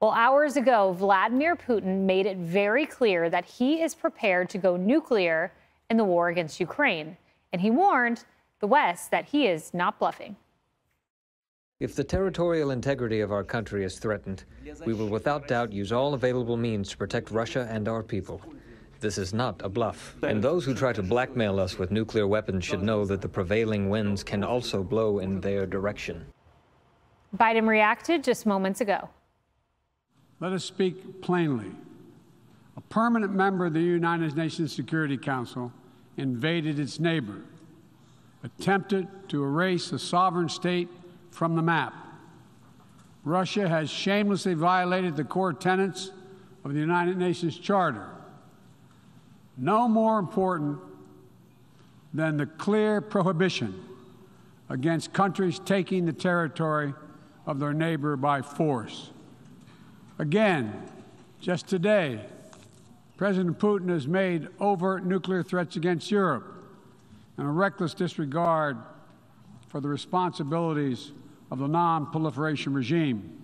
Well, hours ago, Vladimir Putin made it very clear that he is prepared to go nuclear in the war against Ukraine. And he warned the West that he is not bluffing. If the territorial integrity of our country is threatened, we will without doubt use all available means to protect Russia and our people. This is not a bluff. And those who try to blackmail us with nuclear weapons should know that the prevailing winds can also blow in their direction. Biden reacted just moments ago. Let us speak plainly. A permanent member of the United Nations Security Council invaded its neighbor, attempted to erase a sovereign state from the map. Russia has shamelessly violated the core tenets of the United Nations Charter. No more important than the clear prohibition against countries taking the territory of their neighbor by force. Again, just today, President Putin has made overt nuclear threats against Europe and a reckless disregard for the responsibilities of the non-proliferation regime.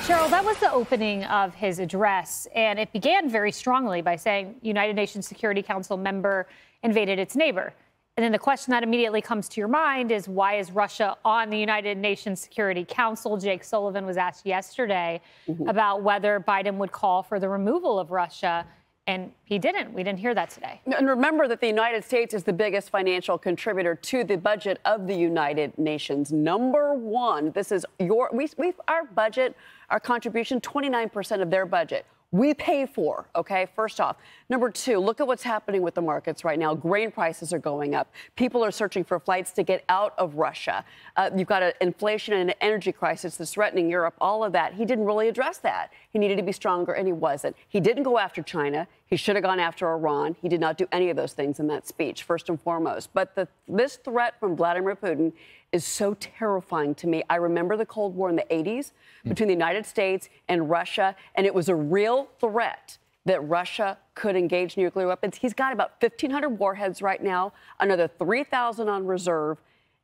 Cheryl, that was the opening of his address, and it began very strongly by saying United Nations Security Council member invaded its neighbor. And then the question that immediately comes to your mind is, why is Russia on the United Nations Security Council? Jake Sullivan was asked yesterday about whether Biden would call for the removal of Russia, and he didn't. We didn't hear that today. And remember that the United States is the biggest financial contributor to the budget of the United Nations. Number one, this is our budget, our contribution, 29% of their budget. We pay for, okay, first off. Number two, look at what's happening with the markets right now. Grain prices are going up. People are searching for flights to get out of Russia. You've got an inflation and an energy crisis that's threatening Europe, all of that. He didn't really address that. He needed to be stronger, and he wasn't. He didn't go after China. He should have gone after Iran. He did not do any of those things in that speech, first and foremost. But this threat from Vladimir Putin is so terrifying to me. I remember the Cold War in the 80s between the United States and Russia, and it was a real threat that Russia could engage nuclear weapons. He's got about 1,500 warheads right now, another 3,000 on reserve.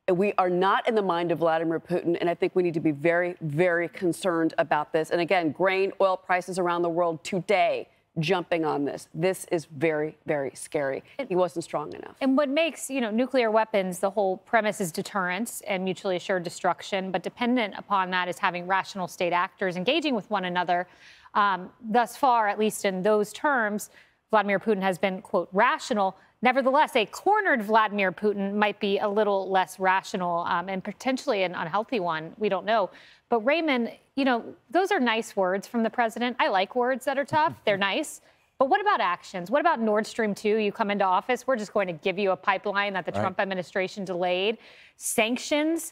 And we are not in the mind of Vladimir Putin, and I think we need to be very, very concerned about this. And again, grain, oil prices around the world today jumping on this. This is very, very scary. He wasn't strong enough. And what makes, nuclear weapons, the whole premise is deterrence and mutually assured destruction. But dependent upon that is having rational state actors engaging with one another. Thus far, at least in those terms, Vladimir Putin has been, quote, rational. Nevertheless, a cornered Vladimir Putin might be a little less rational and potentially an unhealthy one. We don't know. But Raymond, those are nice words from the president. I like words that are tough. They're nice. But what about actions? What about Nord Stream 2? You come into office, we're just going to give you a pipeline that the Trump administration delayed. Sanctions,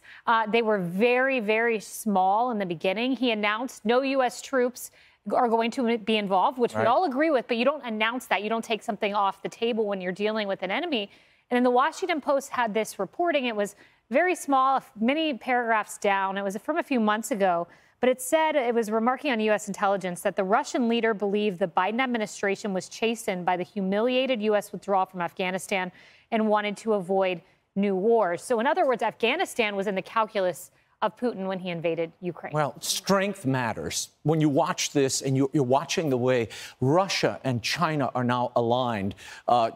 they were very, very small in the beginning. He announced no U.S. troops are going to be involved, which we all agree with, but you don't announce that. You don't take something off the table when you're dealing with an enemy. And then the Washington Post had this reporting. It was very small, many paragraphs down. It was from a few months ago, but it said, it was remarking on U.S. intelligence that the Russian leader believed the Biden administration was chastened by the humiliated U.S. withdrawal from Afghanistan and wanted to avoid new wars. So in other words, Afghanistan was in the calculus of Putin when he invaded Ukraine. Well, strength matters. When you watch this and you're watching the way Russia and China are now aligned,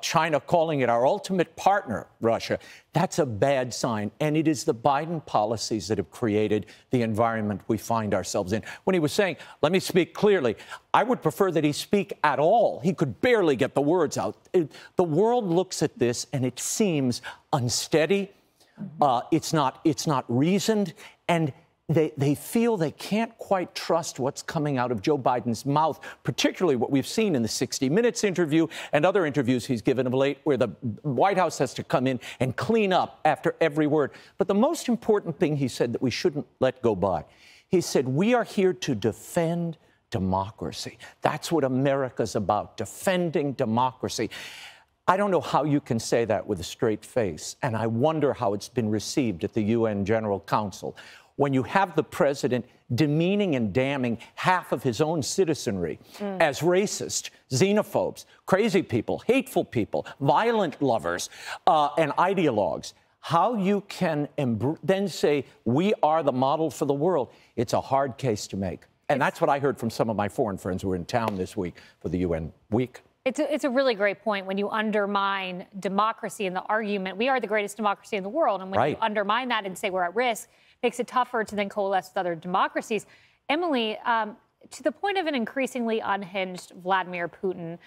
China calling it our ultimate partner, Russia, that's a bad sign. And it is the Biden policies that have created the environment we find ourselves in. When he was saying, let me speak clearly, I would prefer that he speak at all. He could barely get the words out. The world looks at this and it seems unsteady. It's not reasoned, and they feel they can't quite trust what's coming out of Joe Biden's mouth, particularly what we've seen in the 60 Minutes interview and other interviews he's given of late, where the White House has to come in and clean up after every word. But the most important thing he said that we shouldn't let go by, he said, we are here to defend democracy. That's what America's about, defending democracy. I don't know how you can say that with a straight face, and I wonder how it's been received at the UN General Council when you have the president demeaning and damning half of his own citizenry as racist, xenophobes, crazy people, hateful people, violent lovers, and ideologues. How you can then say we are the model for the world, it's a hard case to make. And that's what I heard from some of my foreign friends who were in town this week for the UN week. It's a really great point. When you undermine democracy and the argument, we are the greatest democracy in the world, and when you undermine that and say we're at risk, it makes it tougher to then coalesce with other democracies. Emily, to the point of an increasingly unhinged Vladimir Putin,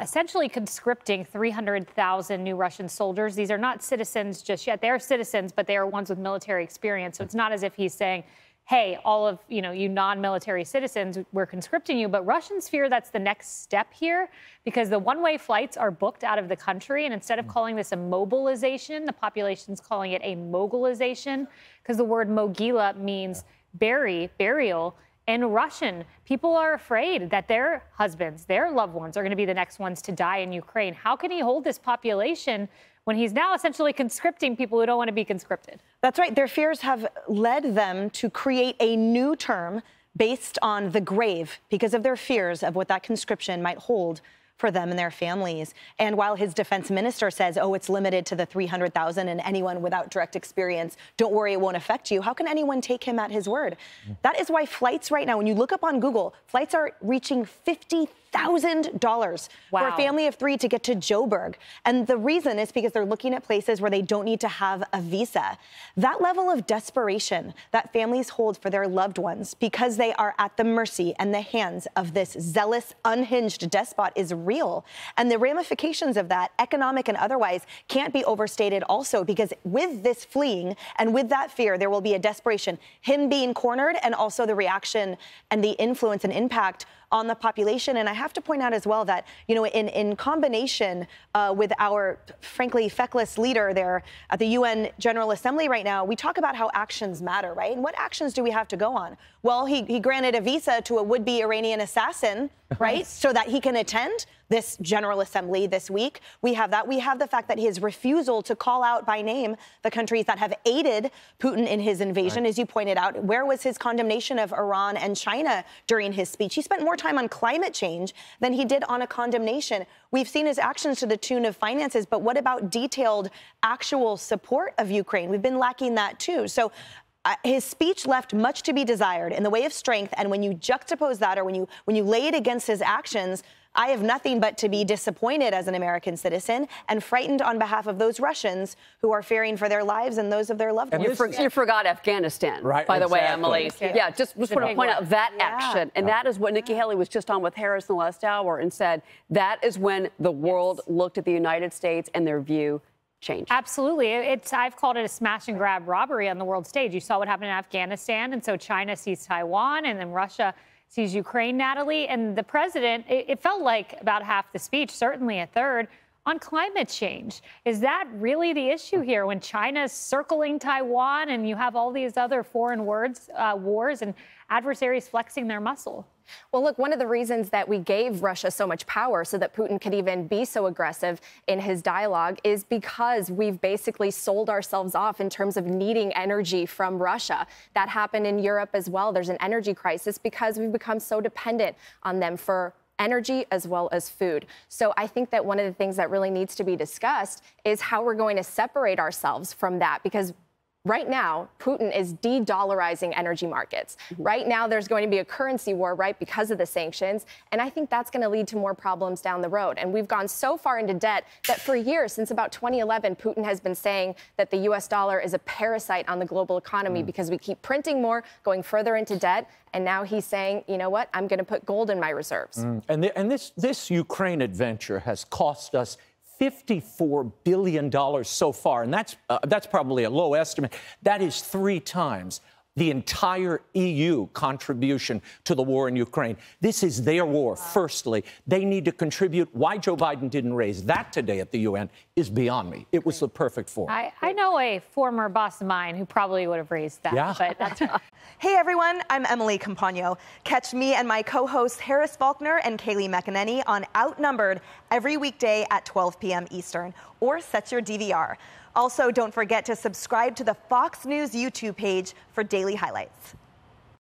essentially conscripting 300,000 new Russian soldiers. These are not citizens just yet. They are citizens, but they are ones with military experience. So it's not as if he's saying, hey, all of you non-military citizens, we're conscripting you. But Russians fear that's the next step here because the one-way flights are booked out of the country. And instead of calling this a mobilization, the population's calling it a mogulization because the word mogila means burial. In Russian, people are afraid that their husbands, their loved ones are going to be the next ones to die in Ukraine. How can he hold this population when he's now essentially conscripting people who don't want to be conscripted? That's right. Their fears have led them to create a new term based on the grave because of their fears of what that conscription might hold for them and their families. And while his defense minister says, oh, it's limited to the 300,000 and anyone without direct experience, don't worry, it won't affect you. How can anyone take him at his word? That is why flights right now, when you look up on Google, flights are reaching $50,000 for a family of 3 to get to Joburg. And the reason is because they're looking at places where they don't need to have a visa. That level of desperation that families hold for their loved ones because they are at the mercy and the hands of this zealous, unhinged despot is real. And the ramifications of that, economic and otherwise, can't be overstated also because with this fleeing and with that fear, there will be a desperation, him being cornered and also the reaction and the influence and impact on the population. And I have to point out as well that, in combination with our, frankly, feckless leader there at the UN General Assembly right now, we talk about how actions matter, right? And what actions do we have to go on? Well, he granted a visa to a would-be Iranian assassin, right? So that he can attend this General Assembly this week. We have that. We have the fact that his refusal to call out by name the countries that have aided Putin in his invasion, as you pointed out. Where was his condemnation of Iran and China during his speech? He spent more time on climate change than he did on a condemnation. We've seen his actions to the tune of finances, but what about detailed actual support of Ukraine? We've been lacking that too. So his speech left much to be desired in the way of strength. And when you juxtapose that or when you lay it against his actions, I have nothing but to be disappointed as an American citizen and frightened on behalf of those Russians who are fearing for their lives and those of their loved ones. You forgot Afghanistan, by the way, Emily. Yeah, just want to point out that action. And that is what Nikki Haley was just on with Harris in the last hour and said that is when the world looked at the United States and their view changed. Absolutely. I've called it a smash and grab robbery on the world stage. You saw what happened in Afghanistan, and so China sees Taiwan, and then Russia sees Ukraine, Natalie. And the president, it felt like about half the speech, certainly a third, on climate change. Is that really the issue here when China's circling Taiwan and you have all these other foreign wars and adversaries flexing their muscle? Well, look, one of the reasons that we gave Russia so much power so that Putin could even be so aggressive in his dialogue is because we've basically sold ourselves off in terms of needing energy from Russia. That happened in Europe as well. There's an energy crisis because we've become so dependent on them for energy as well as food. So I think that one of the things that really needs to be discussed is how we're going to separate ourselves from that, because right now, Putin is de-dollarizing energy markets. Right now, there's going to be a currency war, right, because of the sanctions. And I think that's going to lead to more problems down the road. And we've gone so far into debt that for years, since about 2011, Putin has been saying that the U.S. dollar is a parasite on the global economy because we keep printing more, going further into debt. And now he's saying, you know what, I'm going to put gold in my reserves. And this Ukraine adventure has cost us $54 billion so far, and that's probably a low estimate. That is 3 times the entire EU contribution to the war in Ukraine. This is their war, firstly. They need to contribute. Why Joe Biden didn't raise that today at the UN is beyond me. It was the perfect forum. I know a former boss of mine who probably would have raised that. Yeah. But that's Hey, everyone. I'm Emily Campagno. Catch me and my co-hosts Harris Faulkner and Kaylee McEnany on Outnumbered every weekday at 12 p.m. Eastern, or set your DVR. Also, don't forget to subscribe to the Fox News YouTube page for daily highlights.